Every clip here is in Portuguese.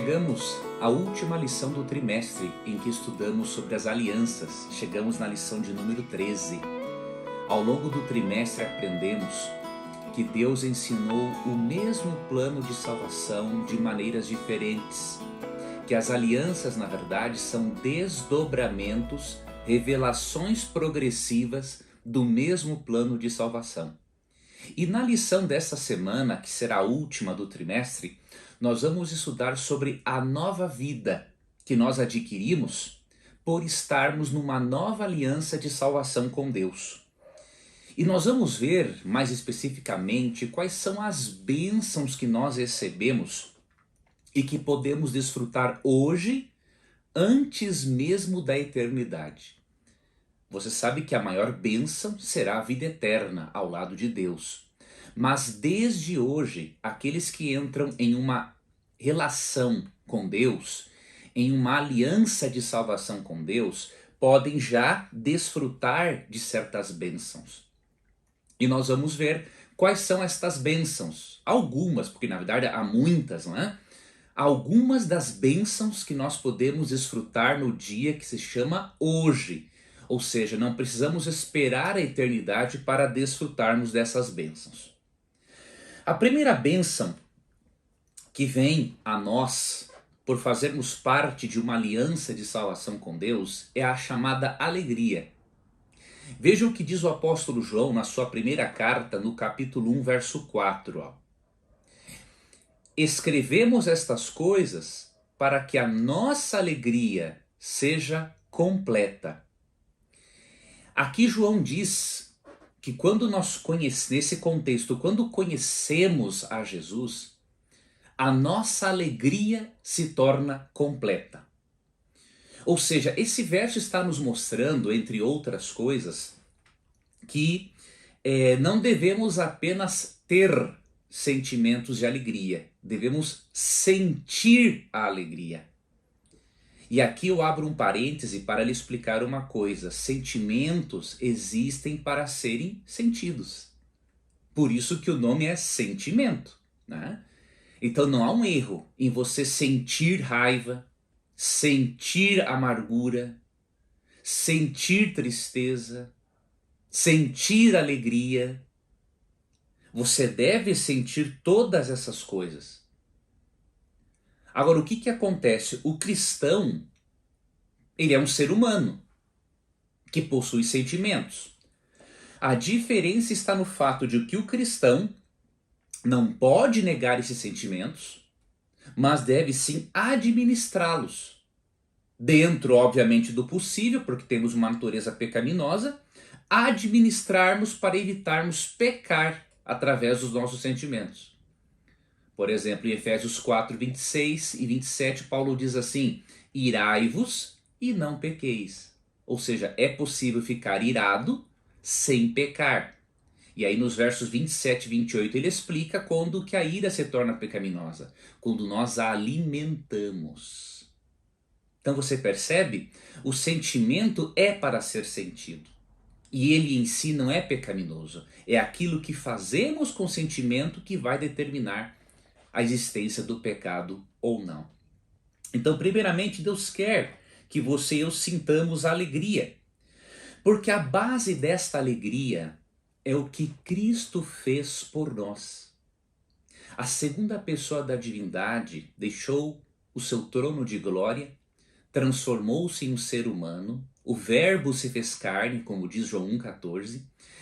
Chegamos à última lição do trimestre em que estudamos sobre as alianças. Chegamos na lição de número 13. Ao longo do trimestre aprendemos que Deus ensinou o mesmo plano de salvação de maneiras diferentes. Que as alianças, na verdade, são desdobramentos, revelações progressivas do mesmo plano de salvação. E na lição dessa semana, que será a última do trimestre, nós vamos estudar sobre a nova vida que nós adquirimos por estarmos numa nova aliança de salvação com Deus. E nós vamos ver mais especificamente quais são as bênçãos que nós recebemos e que podemos desfrutar hoje, antes mesmo da eternidade. Você sabe que a maior bênção será a vida eterna ao lado de Deus. Mas desde hoje, aqueles que entram em uma relação com Deus, em uma aliança de salvação com Deus, podem já desfrutar de certas bênçãos. E nós vamos ver quais são estas bênçãos. Algumas, porque na verdade há muitas, não é? Algumas das bênçãos que nós podemos desfrutar no dia que se chama hoje. Ou seja, não precisamos esperar a eternidade para desfrutarmos dessas bênçãos. A primeira bênção que vem a nós por fazermos parte de uma aliança de salvação com Deus é a chamada alegria. Veja o que diz o apóstolo João na sua primeira carta, no capítulo 1, verso 4. Escrevemos estas coisas para que a nossa alegria seja completa. Aqui João diz que quando nós conhecemos, nesse contexto, quando conhecemos a Jesus, a nossa alegria se torna completa. Ou seja, esse verso está nos mostrando, entre outras coisas, que não devemos apenas ter sentimentos de alegria, devemos sentir a alegria. E aqui eu abro um parêntese para lhe explicar uma coisa: sentimentos existem para serem sentidos. Por isso que o nome é sentimento, né? Então não há um erro em você sentir raiva, sentir amargura, sentir tristeza, sentir alegria. Você deve sentir todas essas coisas. Agora, o que acontece? O cristão, ele é um ser humano que possui sentimentos. A diferença está no fato de que o cristão não pode negar esses sentimentos, mas deve sim administrá-los. Dentro, obviamente, do possível, porque temos uma natureza pecaminosa, administrarmos para evitarmos pecar através dos nossos sentimentos. Por exemplo, em Efésios 4, 26 e 27, Paulo diz assim: irai-vos e não pequeis. Ou seja, é possível ficar irado sem pecar. E aí nos versos 27 e 28 ele explica quando que a ira se torna pecaminosa. Quando nós a alimentamos. Então você percebe? O sentimento é para ser sentido. E ele em si não é pecaminoso. É aquilo que fazemos com o sentimento que vai determinar a existência do pecado ou não. Então, primeiramente, Deus quer que você e eu sintamos alegria. Porque a base desta alegria é o que Cristo fez por nós. A segunda pessoa da divindade deixou o seu trono de glória, transformou-se em um ser humano, o Verbo se fez carne, como diz João 1,14,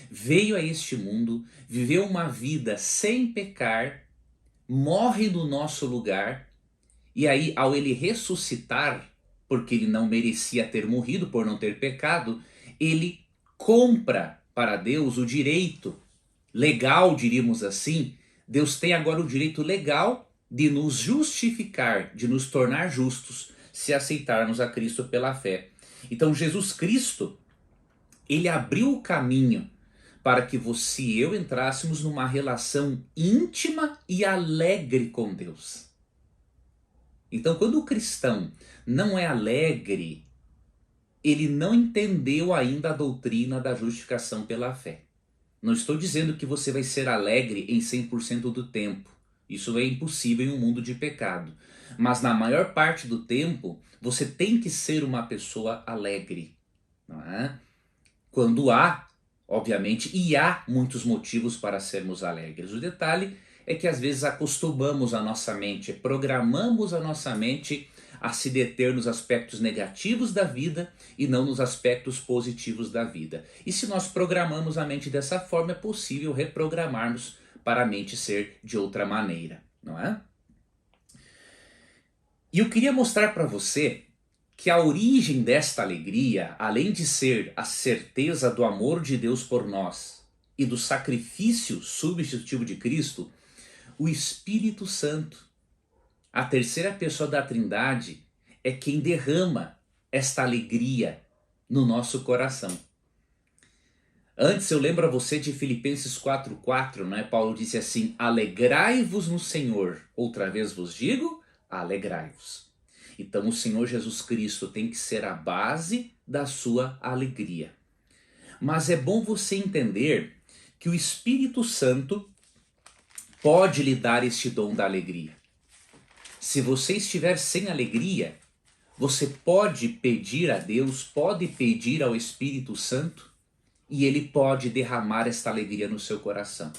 veio a este mundo, viveu uma vida sem pecar, morre no nosso lugar, e aí ao ele ressuscitar, porque ele não merecia ter morrido por não ter pecado, ele compra para Deus o direito legal, diríamos assim. Deus tem agora o direito legal de nos justificar, de nos tornar justos, se aceitarmos a Cristo pela fé. Então Jesus Cristo, ele abriu o caminho para que você e eu entrássemos numa relação íntima e alegre com Deus. Então, quando o cristão não é alegre, ele não entendeu ainda a doutrina da justificação pela fé. Não estou dizendo que você vai ser alegre em 100% do tempo. Isso é impossível em um mundo de pecado. mas na maior parte do tempo você tem que ser uma pessoa alegre, não é? Quando há, obviamente, e há muitos motivos para sermos alegres. O detalhe é que às vezes acostumamos a nossa mente, programamos a nossa mente a se deter nos aspectos negativos da vida e não nos aspectos positivos da vida. E se nós programamos a mente dessa forma, é possível reprogramarmos para a mente ser de outra maneira, não é? E eu queria mostrar para você que a origem desta alegria, além de ser a certeza do amor de Deus por nós e do sacrifício substitutivo de Cristo, o Espírito Santo, a terceira pessoa da Trindade, é quem derrama esta alegria no nosso coração. Antes eu lembro a você de Filipenses 4:4, né? Paulo disse assim: alegrai-vos no Senhor. Outra vez vos digo, alegrai-vos. Então o Senhor Jesus Cristo tem que ser a base da sua alegria. Mas é bom você entender que o Espírito Santo pode lhe dar este dom da alegria. Se você estiver sem alegria, você pode pedir a Deus, pode pedir ao Espírito Santo, e ele pode derramar esta alegria no seu coração.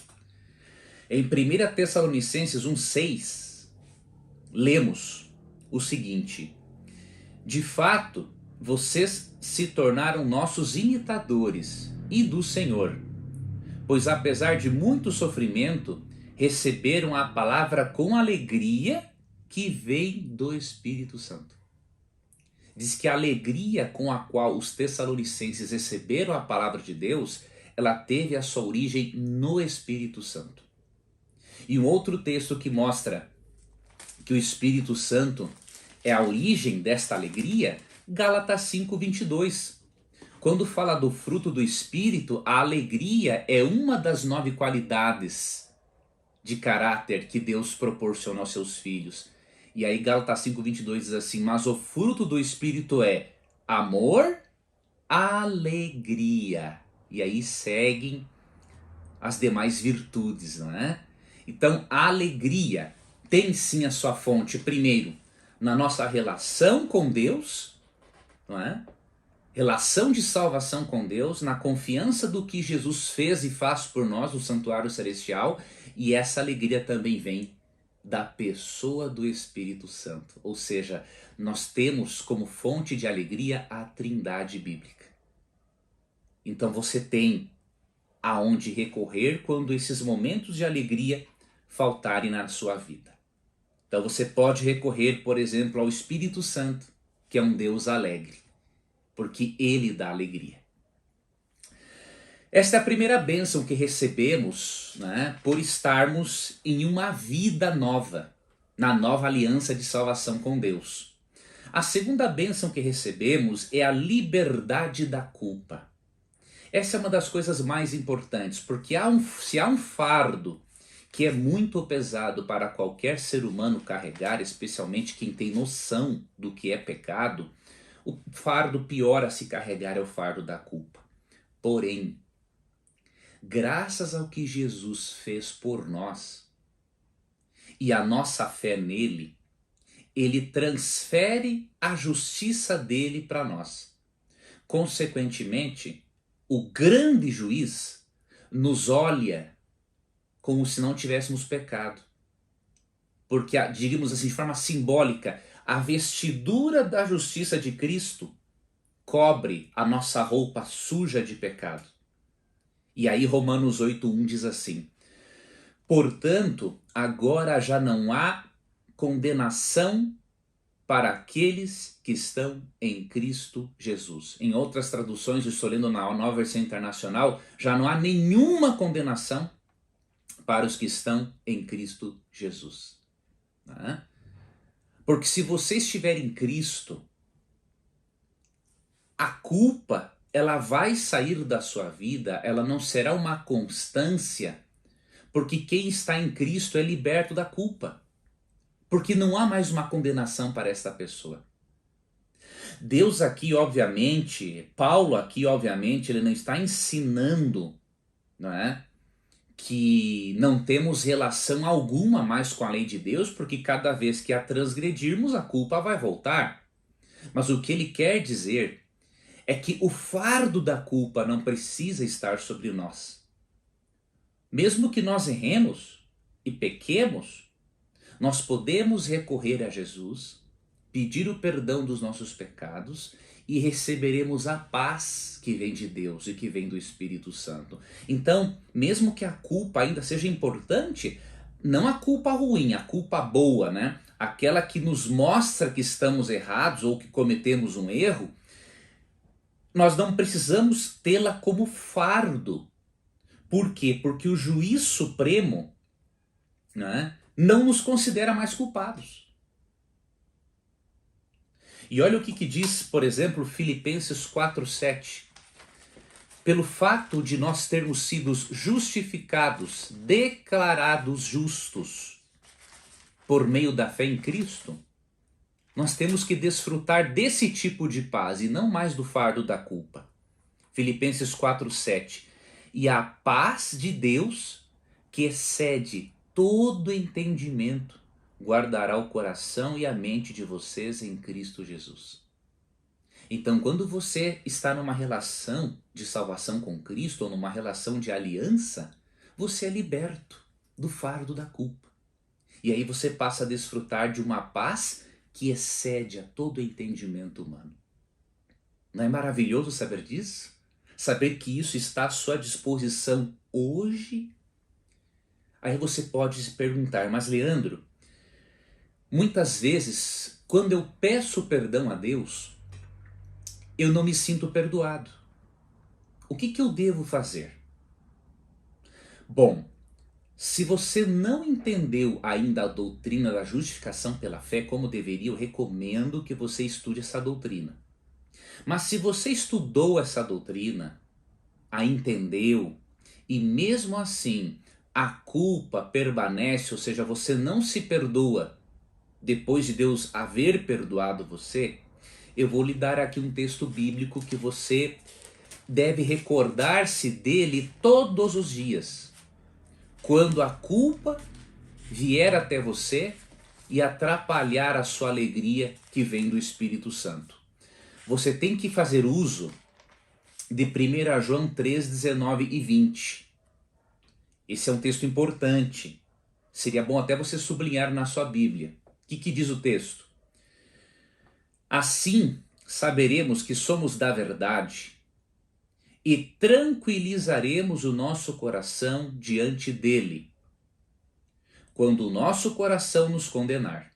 Em 1 Tessalonicenses 1,6, lemos o seguinte: de fato, vocês se tornaram nossos imitadores e do Senhor, pois apesar de muito sofrimento, receberam a palavra com alegria que vem do Espírito Santo. Diz que a alegria com a qual os tessalonicenses receberam a palavra de Deus, ela teve a sua origem no Espírito Santo. E um outro texto que mostra que o Espírito Santo é a origem desta alegria, Gálatas 5:22. Quando fala do fruto do Espírito, a alegria é uma das 9 qualidades de caráter que Deus proporciona aos seus filhos. E aí Gálatas 5:22 diz assim: mas o fruto do Espírito é amor, alegria. E aí seguem as demais virtudes, não é? Então a alegria tem sim a sua fonte, primeiro, na nossa relação com Deus, não é? Relação de salvação com Deus, na confiança do que Jesus fez e faz por nós no santuário celestial, e essa alegria também vem da pessoa do Espírito Santo. Ou seja, nós temos como fonte de alegria a Trindade bíblica. Então você tem aonde recorrer quando esses momentos de alegria faltarem na sua vida. Então você pode recorrer, por exemplo, ao Espírito Santo, que é um Deus alegre, porque ele dá alegria. Esta é a primeira bênção que recebemos, né, por estarmos em uma vida nova, na nova aliança de salvação com Deus. A segunda bênção que recebemos é a liberdade da culpa. Essa é uma das coisas mais importantes, porque se há um fardo que é muito pesado para qualquer ser humano carregar, especialmente quem tem noção do que é pecado, o fardo pior a se carregar é o fardo da culpa. Porém, graças ao que Jesus fez por nós e a nossa fé nele, ele transfere a justiça dele para nós. Consequentemente, o grande juiz nos olha como se não tivéssemos pecado. Porque, diríamos assim, de forma simbólica, a vestidura da justiça de Cristo cobre a nossa roupa suja de pecado. E aí Romanos 8:1 diz assim: portanto, agora já não há condenação para aqueles que estão em Cristo Jesus. Em outras traduções, estou lendo na Nova Versão Internacional, já não há nenhuma condenação para os que estão em Cristo Jesus. Né? Porque se você estiver em Cristo, a culpa ela vai sair da sua vida, ela não será uma constância, porque quem está em Cristo é liberto da culpa. Porque não há mais uma condenação para esta pessoa. Deus aqui, obviamente, Paulo aqui, obviamente, ele não está ensinando, não é, que não temos relação alguma mais com a lei de Deus, porque cada vez que a transgredirmos, a culpa vai voltar. Mas o que ele quer dizer é que o fardo da culpa não precisa estar sobre nós. Mesmo que nós erremos e pequemos, nós podemos recorrer a Jesus, pedir o perdão dos nossos pecados e receberemos a paz que vem de Deus e que vem do Espírito Santo. Então, mesmo que a culpa ainda seja importante, não a culpa ruim, a culpa boa, né? Aquela que nos mostra que estamos errados ou que cometemos um erro, nós não precisamos tê-la como fardo. Por quê? Porque o juiz supremo, né, não nos considera mais culpados. E olha o que diz, por exemplo, Filipenses 4:7. Pelo fato de nós termos sido justificados, declarados justos por meio da fé em Cristo, nós temos que desfrutar desse tipo de paz e não mais do fardo da culpa. Filipenses 4:7. E a paz de Deus, que excede todo entendimento, guardará o coração e a mente de vocês em Cristo Jesus. Então, quando você está numa relação de salvação com Cristo ou numa relação de aliança, você é liberto do fardo da culpa. E aí você passa a desfrutar de uma paz que excede a todo entendimento humano. Não é maravilhoso saber disso? Saber que isso está à sua disposição hoje? Aí você pode se perguntar, mas Leandro, muitas vezes, quando eu peço perdão a Deus, eu não me sinto perdoado. O que eu devo fazer? Bom, se você não entendeu ainda a doutrina da justificação pela fé como deveria, eu recomendo que você estude essa doutrina. Mas se você estudou essa doutrina, a entendeu, e mesmo assim a culpa permanece, ou seja, você não se perdoa depois de Deus haver perdoado você, eu vou lhe dar aqui um texto bíblico que você deve recordar-se dele todos os dias. Quando a culpa vier até você e atrapalhar a sua alegria que vem do Espírito Santo. Você tem que fazer uso de 1 João 3, 19 e 20. Esse é um texto importante. Seria bom até você sublinhar na sua Bíblia. O que diz o texto? Assim saberemos que somos da verdade e tranquilizaremos o nosso coração diante dele, quando o nosso coração nos condenar.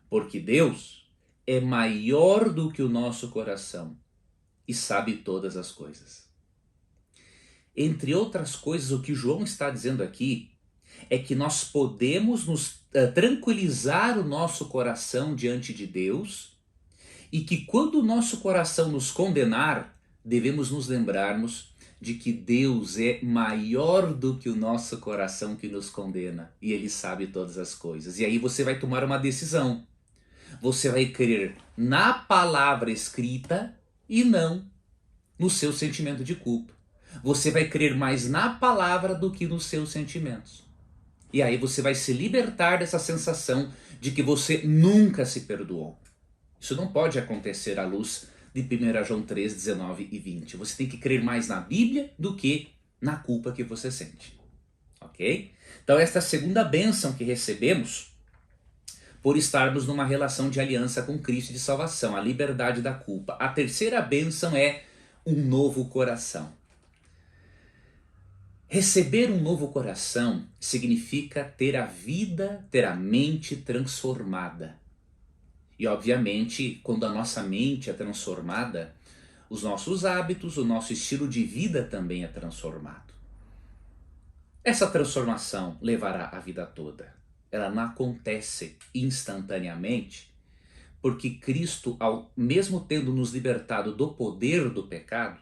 Porque Deus é maior do que o nosso coração e sabe todas as coisas. Entre outras coisas, o que João está dizendo aqui é que nós podemos tranquilizar o nosso coração diante de Deus e que quando o nosso coração nos condenar, devemos nos lembrarmos de que Deus é maior do que o nosso coração que nos condena e Ele sabe todas as coisas. E aí você vai tomar uma decisão. Você vai crer na palavra escrita e não no seu sentimento de culpa. Você vai crer mais na palavra do que nos seus sentimentos. E aí você vai se libertar dessa sensação de que você nunca se perdoou. Isso não pode acontecer à luz de 1 João 3, 19 e 20. Você tem que crer mais na Bíblia do que na culpa que você sente. Ok? Então esta é a segunda bênção que recebemos por estarmos numa relação de aliança com Cristo de salvação, a liberdade da culpa. A terceira bênção é um novo coração. Receber um novo coração significa ter a vida, ter a mente transformada. E obviamente, quando a nossa mente é transformada, os nossos hábitos, o nosso estilo de vida também é transformado. Essa transformação levará a vida toda. Ela não acontece instantaneamente, porque Cristo, mesmo tendo nos libertado do poder do pecado,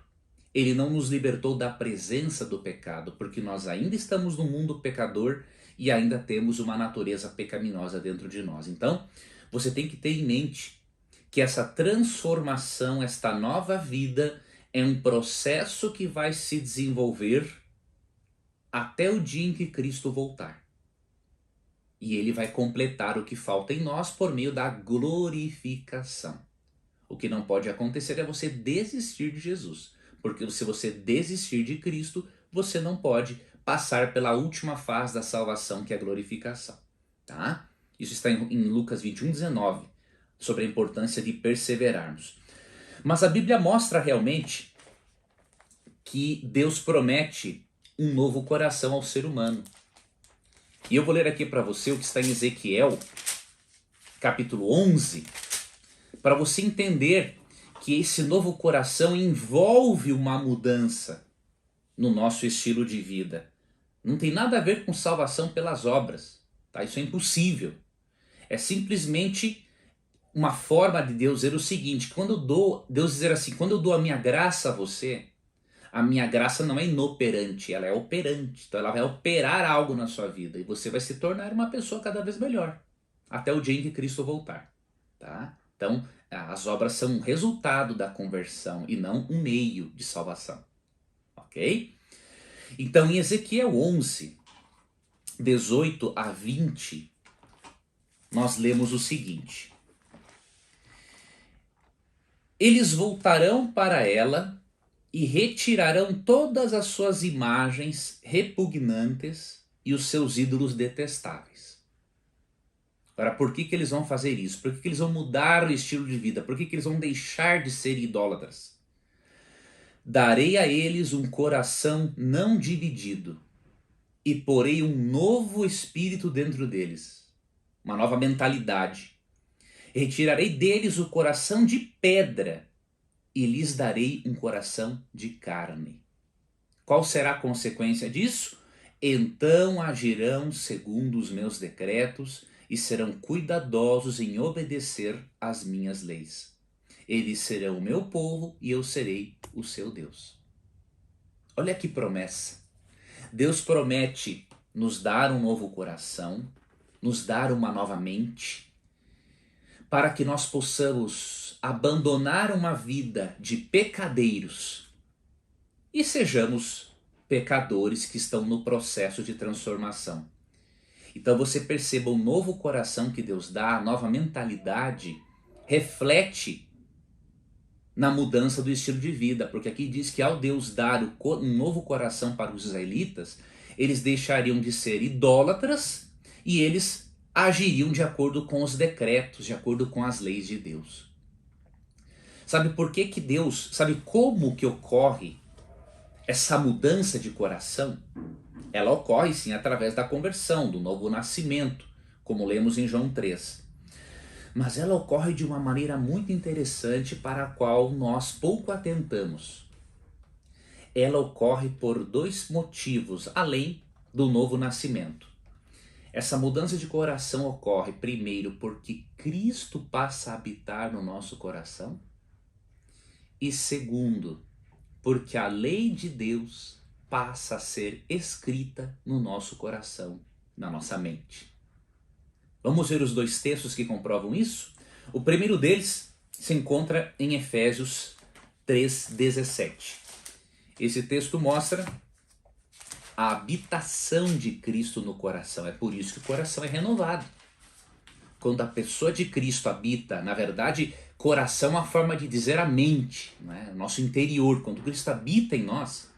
Ele não nos libertou da presença do pecado, porque nós ainda estamos no mundo pecador e ainda temos uma natureza pecaminosa dentro de nós. Então, você tem que ter em mente que essa transformação, esta nova vida, é um processo que vai se desenvolver até o dia em que Cristo voltar. E ele vai completar o que falta em nós por meio da glorificação. O que não pode acontecer é você desistir de Jesus. Porque se você desistir de Cristo, você não pode passar pela última fase da salvação, que é a glorificação. Tá? Isso está em Lucas 21:19, sobre a importância de perseverarmos. Mas a Bíblia mostra realmente que Deus promete um novo coração ao ser humano. E eu vou ler aqui para você o que está em Ezequiel, capítulo 11, para você entender que esse novo coração envolve uma mudança no nosso estilo de vida. Não tem nada a ver com salvação pelas obras, tá? Isso é impossível. É simplesmente uma forma de Deus dizer o seguinte: Deus dizer assim, quando eu dou a minha graça a você, a minha graça não é inoperante, ela é operante. Então ela vai operar algo na sua vida e você vai se tornar uma pessoa cada vez melhor, até o dia em que Cristo voltar, tá? Então as obras são um resultado da conversão e não um meio de salvação, ok? Então em Ezequiel 11, 18 a 20, nós lemos o seguinte: eles voltarão para ela e retirarão todas as suas imagens repugnantes e os seus ídolos detestáveis. Agora, por que eles vão fazer isso? Por que eles vão mudar o estilo de vida? Por que eles vão deixar de ser idólatras? Darei a eles um coração não dividido e porei um novo espírito dentro deles, uma nova mentalidade. Retirarei deles o coração de pedra e lhes darei um coração de carne. Qual será a consequência disso? Então agirão segundo os meus decretos e serão cuidadosos em obedecer às minhas leis. Eles serão o meu povo e eu serei o seu Deus. Olha que promessa. Deus promete nos dar um novo coração, nos dar uma nova mente, para que nós possamos abandonar uma vida de pecadeiros e sejamos pecadores que estão no processo de transformação. Então você perceba, o novo coração que Deus dá, a nova mentalidade, reflete na mudança do estilo de vida, porque aqui diz que ao Deus dar um novo coração para os israelitas, eles deixariam de ser idólatras e eles agiriam de acordo com os decretos, de acordo com as leis de Deus. Sabe por que Deus, sabe como que ocorre essa mudança de coração? Ela ocorre sim através da conversão, do novo nascimento, como lemos em João 3. Mas ela ocorre de uma maneira muito interessante para a qual nós pouco atentamos. Ela ocorre por dois motivos, além do novo nascimento. Essa mudança de coração ocorre primeiro porque Cristo passa a habitar no nosso coração, e segundo, porque a lei de Deus passa a ser escrita no nosso coração, na nossa mente. Vamos ver os dois textos que comprovam isso? O primeiro deles se encontra em Efésios 3:17. Esse texto mostra a habitação de Cristo no coração. É por isso que o coração é renovado. Quando a pessoa de Cristo habita, na verdade, coração é uma forma de dizer a mente, né? O nosso interior. Quando Cristo habita em nós,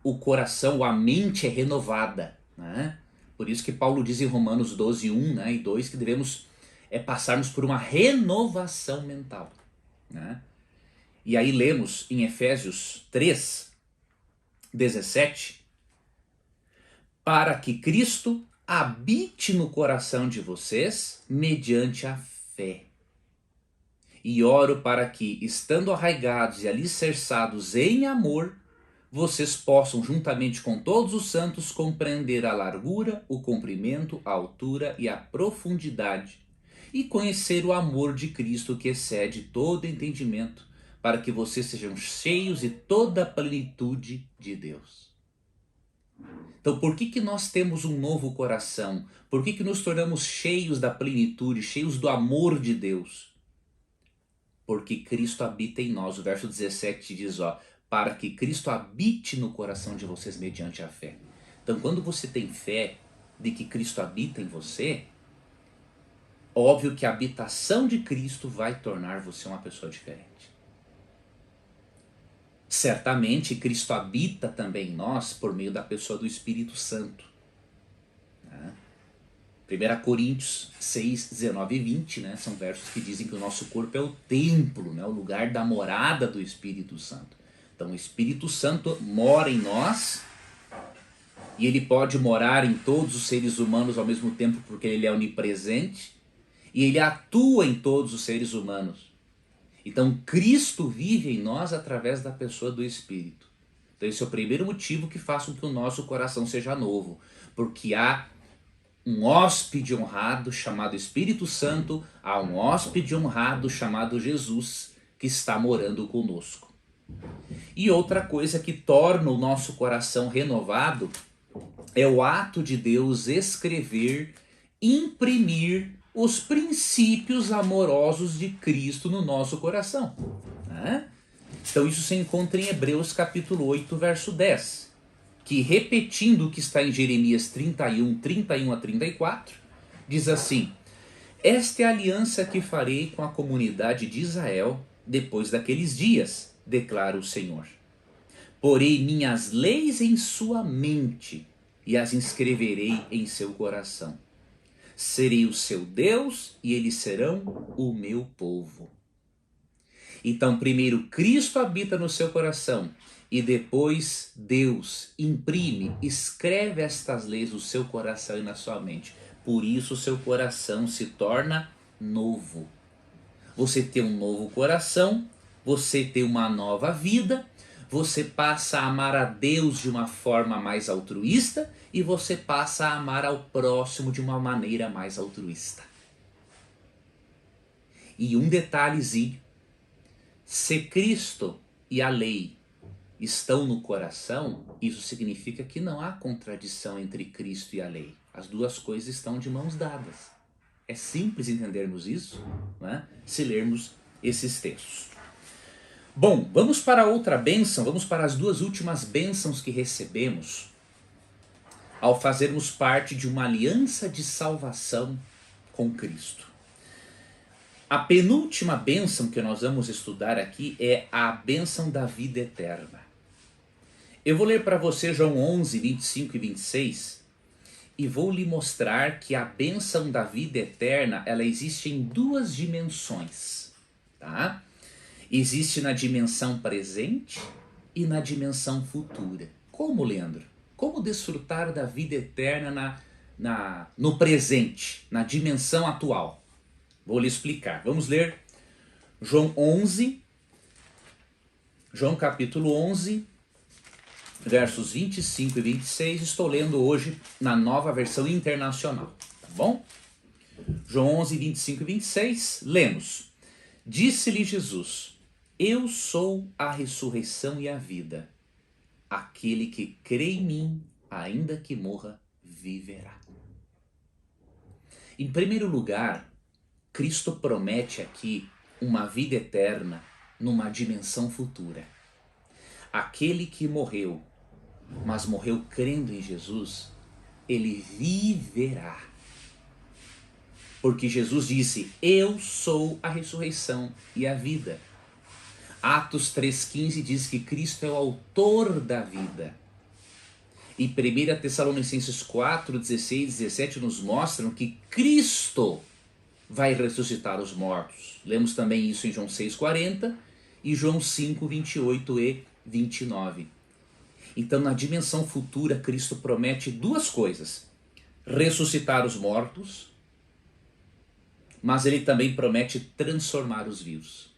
o coração, a mente é renovada, né? Por isso que Paulo diz em Romanos 12:1, né, e 2 que devemos passarmos por uma renovação mental, né? E aí lemos em Efésios 3:17, para que Cristo habite no coração de vocês mediante a fé. E oro para que, estando arraigados e alicerçados em amor, vocês possam, juntamente com todos os santos, compreender a largura, o comprimento, a altura e a profundidade, e conhecer o amor de Cristo que excede todo entendimento, para que vocês sejam cheios de toda a plenitude de Deus. Então, por que nós temos um novo coração? Por que nos tornamos cheios da plenitude, cheios do amor de Deus? Porque Cristo habita em nós. O verso 17 diz, para que Cristo habite no coração de vocês mediante a fé. Então, quando você tem fé de que Cristo habita em você, óbvio que a habitação de Cristo vai tornar você uma pessoa diferente. Certamente, Cristo habita também em nós por meio da pessoa do Espírito Santo. 1 Coríntios 6, 19 e 20, né, são versos que dizem que o nosso corpo é o templo, né, o lugar da morada do Espírito Santo. Então o Espírito Santo mora em nós e ele pode morar em todos os seres humanos ao mesmo tempo porque ele é onipresente e ele atua em todos os seres humanos. Então Cristo vive em nós através da pessoa do Espírito. Então esse é o primeiro motivo que faz com que o nosso coração seja novo, porque há um hóspede honrado chamado Espírito Santo, há um hóspede honrado chamado Jesus que está morando conosco. E outra coisa que torna o nosso coração renovado é o ato de Deus escrever, imprimir os princípios amorosos de Cristo no nosso coração. Então isso se encontra em Hebreus capítulo 8, verso 10. Que repetindo o que está em Jeremias 31 a 34, diz assim: esta é a aliança que farei com a comunidade de Israel depois daqueles dias, declara o Senhor. Porei minhas leis em sua mente e as inscreverei em seu coração. Serei o seu Deus e eles serão o meu povo. Então, primeiro Cristo habita no seu coração e depois Deus imprime, escreve estas leis no seu coração e na sua mente. Por isso o seu coração se torna novo. Você tem um novo coração, você tem uma nova vida, você passa a amar a Deus de uma forma mais altruísta e você passa a amar ao próximo de uma maneira mais altruísta. E um detalhezinho, se Cristo e a lei estão no coração, isso significa que não há contradição entre Cristo e a lei. As duas coisas estão de mãos dadas. É simples entendermos isso, né, se lermos esses textos. Bom, vamos para outra bênção, vamos para as duas últimas bênçãos que recebemos ao fazermos parte de uma aliança de salvação com Cristo. A penúltima bênção que nós vamos estudar aqui é a bênção da vida eterna. Eu vou ler para você João 11, 25 e 26 e vou lhe mostrar que a bênção da vida eterna, ela existe em duas dimensões, tá? Existe na dimensão presente e na dimensão futura. Como, Leandro? Como desfrutar da vida eterna no presente, na dimensão atual? Vou lhe explicar. Vamos ler João capítulo 11, versos 25 e 26. Estou lendo hoje na nova versão internacional, tá bom? João 11, 25 e 26, lemos. Disse-lhe Jesus: eu sou a ressurreição e a vida. Aquele que crê em mim, ainda que morra, viverá. Em primeiro lugar, Cristo promete aqui uma vida eterna numa dimensão futura. Aquele que morreu, mas morreu crendo em Jesus, ele viverá. Porque Jesus disse: eu sou a ressurreição e a vida. Atos 3,15 diz que Cristo é o autor da vida. E 1 Tessalonicenses 4, 16 e 17 nos mostram que Cristo vai ressuscitar os mortos. Lemos também isso em João 6,40 e João 5, 28 e 29. Então, na dimensão futura, Cristo promete duas coisas: ressuscitar os mortos, mas ele também promete transformar os vivos.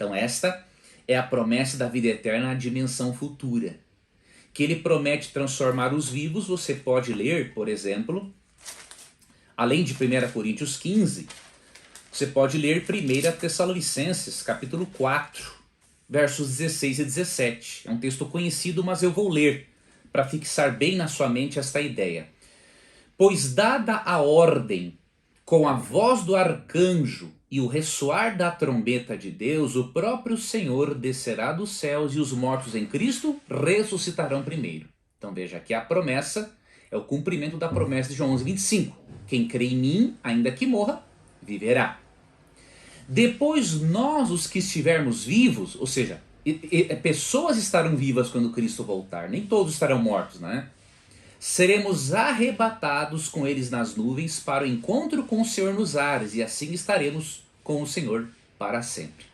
Então esta é a promessa da vida eterna na dimensão futura. Que ele promete transformar os vivos, você pode ler, por exemplo, além de 1 Coríntios 15, você pode ler 1 Tessalonicenses, capítulo 4, versos 16 e 17. É um texto conhecido, mas eu vou ler, para fixar bem na sua mente esta ideia. Pois dada a ordem, com a voz do arcanjo, e o ressoar da trombeta de Deus, o próprio Senhor descerá dos céus e os mortos em Cristo ressuscitarão primeiro. Então veja que a promessa é o cumprimento da promessa de João 11:25. Quem crê em mim, ainda que morra, viverá. Depois nós, os que estivermos vivos, ou seja, pessoas estarão vivas quando Cristo voltar, nem todos estarão mortos, né? Seremos arrebatados com eles nas nuvens para o encontro com o Senhor nos ares, e assim estaremos com o Senhor para sempre.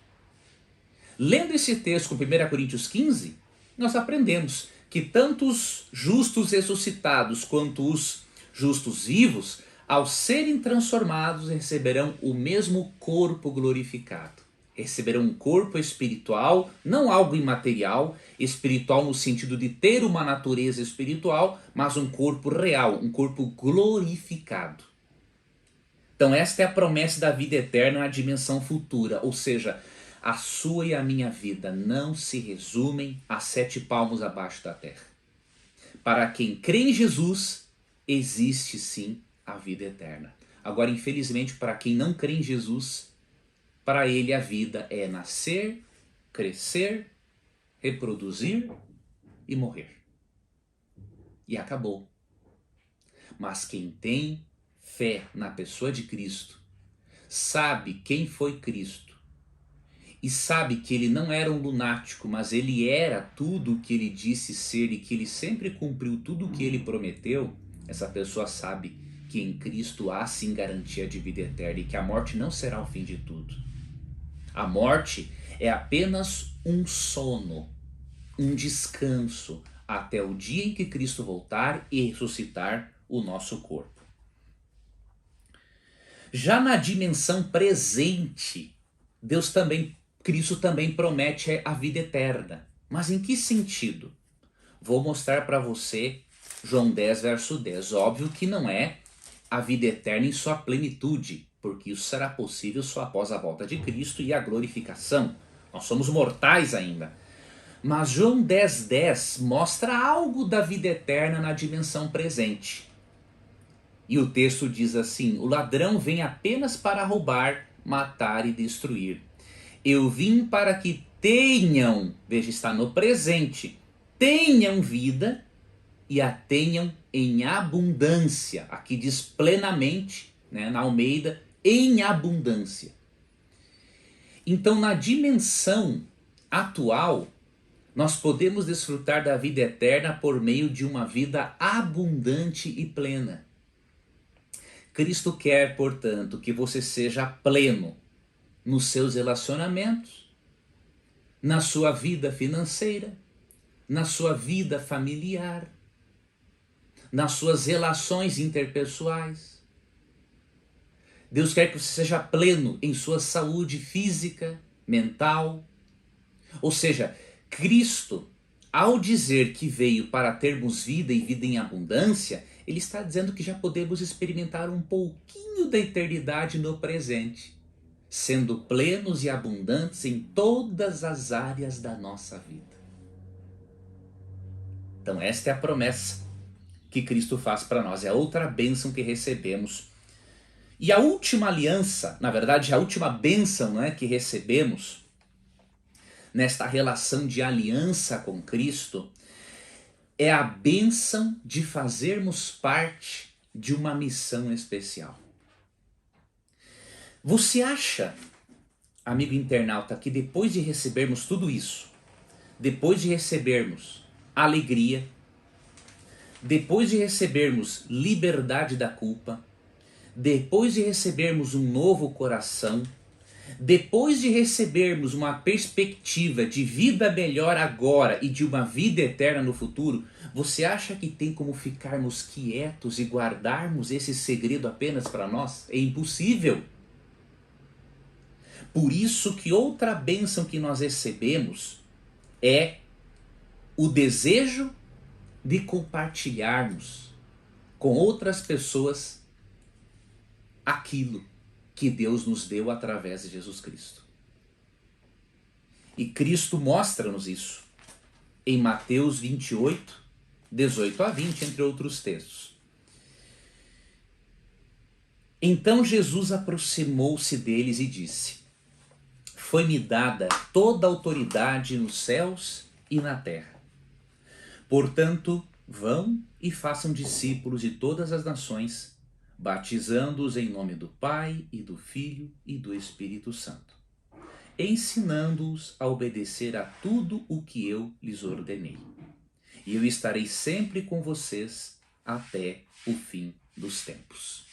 Lendo esse texto com 1 Coríntios 15, nós aprendemos que tanto os justos ressuscitados quanto os justos vivos, ao serem transformados, receberão o mesmo corpo glorificado. Receberão um corpo espiritual, não algo imaterial, espiritual no sentido de ter uma natureza espiritual, mas um corpo real, um corpo glorificado. Então esta é a promessa da vida eterna na dimensão futura, ou seja, a sua e a minha vida não se resumem a 7 palmos abaixo da terra. Para quem crê em Jesus, existe sim a vida eterna. Agora, infelizmente, para quem não crê em Jesus, para ele a vida é nascer, crescer, reproduzir e morrer. E acabou. Mas quem tem fé na pessoa de Cristo, sabe quem foi Cristo, e sabe que ele não era um lunático, mas ele era tudo o que ele disse ser e que ele sempre cumpriu tudo o que ele prometeu, essa pessoa sabe que em Cristo há sim garantia de vida eterna e que a morte não será o fim de tudo. A morte é apenas um sono, um descanso, até o dia em que Cristo voltar e ressuscitar o nosso corpo. Já na dimensão presente, Cristo também promete a vida eterna. Mas em que sentido? Vou mostrar para você João 10, verso 10. Óbvio que não é a vida eterna em sua plenitude, porque isso será possível só após a volta de Cristo e a glorificação. Nós somos mortais ainda. Mas João 10:10 mostra algo da vida eterna na dimensão presente. E o texto diz assim: o ladrão vem apenas para roubar, matar e destruir. Eu vim para que tenham, veja, está no presente, tenham vida e a tenham em abundância. Aqui diz plenamente, né, na Almeida, em abundância. Então, na dimensão atual, nós podemos desfrutar da vida eterna por meio de uma vida abundante e plena. Cristo quer, portanto, que você seja pleno nos seus relacionamentos, na sua vida financeira, na sua vida familiar, nas suas relações interpessoais. Deus quer que você seja pleno em sua saúde física, mental. Ou seja, Cristo, ao dizer que veio para termos vida e vida em abundância, ele está dizendo que já podemos experimentar um pouquinho da eternidade no presente, sendo plenos e abundantes em todas as áreas da nossa vida. Então esta é a promessa que Cristo faz para nós, é a outra bênção que recebemos. E a última aliança, na verdade a última bênção, não é, que recebemos nesta relação de aliança com Cristo, é a bênção de fazermos parte de uma missão especial. Você acha, amigo internauta, que depois de recebermos tudo isso, depois de recebermos alegria, depois de recebermos liberdade da culpa, depois de recebermos um novo coração, depois de recebermos uma perspectiva de vida melhor agora e de uma vida eterna no futuro, você acha que tem como ficarmos quietos e guardarmos esse segredo apenas para nós? É impossível. Por isso que outra bênção que nós recebemos é o desejo de compartilharmos com outras pessoas aquilo que Deus nos deu através de Jesus Cristo. E Cristo mostra-nos isso em Mateus 28, 18 a 20, entre outros textos. Então Jesus aproximou-se deles e disse: Foi-me dada toda a autoridade nos céus e na terra. Portanto, vão e façam discípulos de todas as nações, batizando-os em nome do Pai e do Filho e do Espírito Santo, ensinando-os a obedecer a tudo o que eu lhes ordenei. E eu estarei sempre com vocês até o fim dos tempos.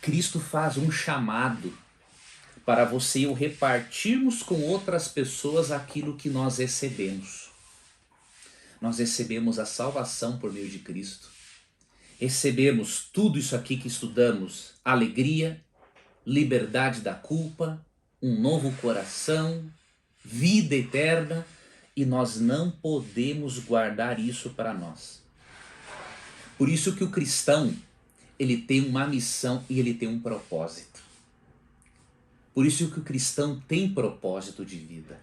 Cristo faz um chamado para você e eu repartirmos com outras pessoas aquilo que nós recebemos. Nós recebemos a salvação por meio de Cristo. Recebemos tudo isso aqui que estudamos: alegria, liberdade da culpa, um novo coração, vida eterna, e nós não podemos guardar isso para nós. Por isso que o cristão, ele tem uma missão e ele tem um propósito. Por isso que o cristão tem propósito de vida.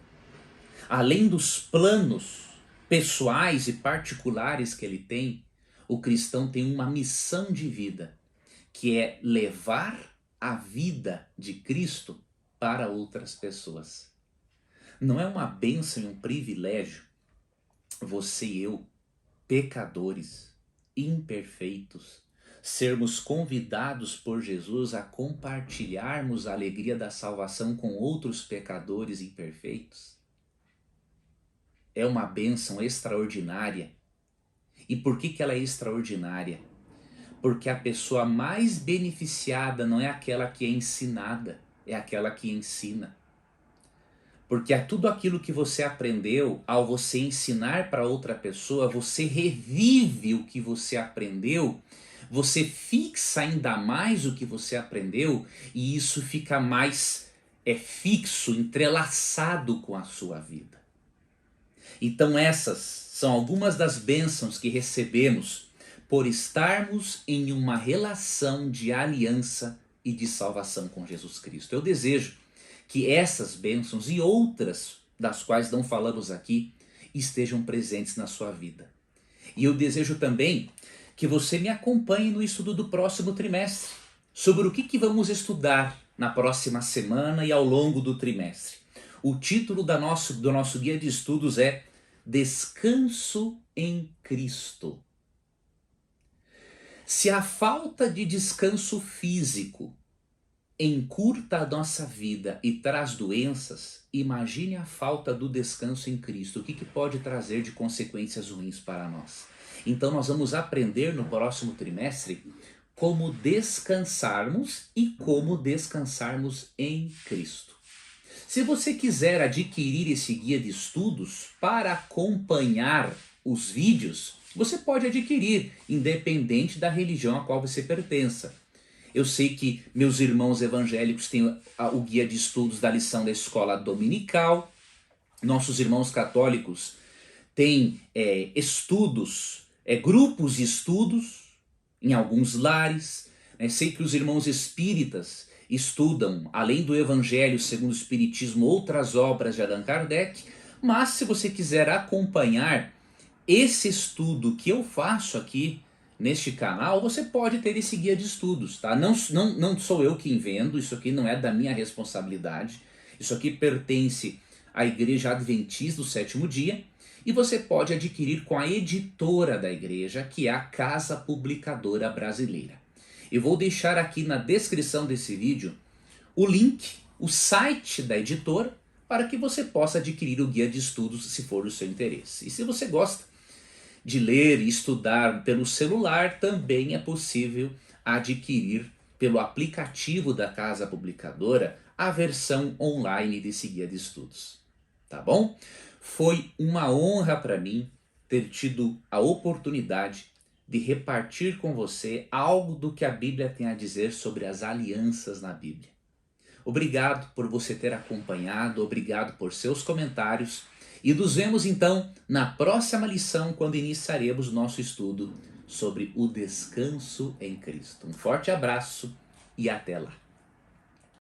Além dos planos pessoais e particulares que ele tem, o cristão tem uma missão de vida, que é levar a vida de Cristo para outras pessoas. Não é uma bênção e um privilégio você e eu, pecadores, imperfeitos, sermos convidados por Jesus a compartilharmos a alegria da salvação com outros pecadores imperfeitos? É uma bênção extraordinária. E por que ela é extraordinária? Porque a pessoa mais beneficiada não é aquela que é ensinada, é aquela que ensina. Porque é tudo aquilo que você aprendeu, ao você ensinar para outra pessoa, você revive o que você aprendeu, você fixa ainda mais o que você aprendeu, e isso fica mais fixo, entrelaçado com a sua vida. Então essas são algumas das bênçãos que recebemos por estarmos em uma relação de aliança e de salvação com Jesus Cristo. Eu desejo que essas bênçãos e outras das quais não falamos aqui estejam presentes na sua vida. E eu desejo também que você me acompanhe no estudo do próximo trimestre, sobre o que vamos estudar na próxima semana e ao longo do trimestre. O título do nosso guia de estudos é Descanso em Cristo. Se a falta de descanso físico encurta a nossa vida e traz doenças, imagine a falta do descanso em Cristo. O que pode trazer de consequências ruins para nós? Então nós vamos aprender no próximo trimestre como descansarmos e como descansarmos em Cristo. Se você quiser adquirir esse guia de estudos para acompanhar os vídeos, você pode adquirir, independente da religião a qual você pertença. Eu sei que meus irmãos evangélicos têm o guia de estudos da lição da escola dominical. Nossos irmãos católicos têm estudos, grupos de estudos em alguns lares. Sei que os irmãos espíritas estudam, além do Evangelho segundo o Espiritismo, outras obras de Allan Kardec. Mas se você quiser acompanhar esse estudo que eu faço aqui neste canal, você pode ter esse guia de estudos, tá? Não sou eu que invento, isso aqui não é da minha responsabilidade. Isso aqui pertence à Igreja Adventista do Sétimo Dia, e você pode adquirir com a editora da igreja, que é a Casa Publicadora Brasileira. Eu vou deixar aqui na descrição desse vídeo o link, o site da editora, para que você possa adquirir o guia de estudos se for do seu interesse. E se você gosta de ler e estudar pelo celular, também é possível adquirir pelo aplicativo da Casa Publicadora a versão online desse guia de estudos. Tá bom? Foi uma honra para mim ter tido a oportunidade de repartir com você algo do que a Bíblia tem a dizer sobre as alianças na Bíblia. Obrigado por você ter acompanhado, obrigado por seus comentários. E nos vemos então na próxima lição, quando iniciaremos nosso estudo sobre o descanso em Cristo. Um forte abraço e até lá.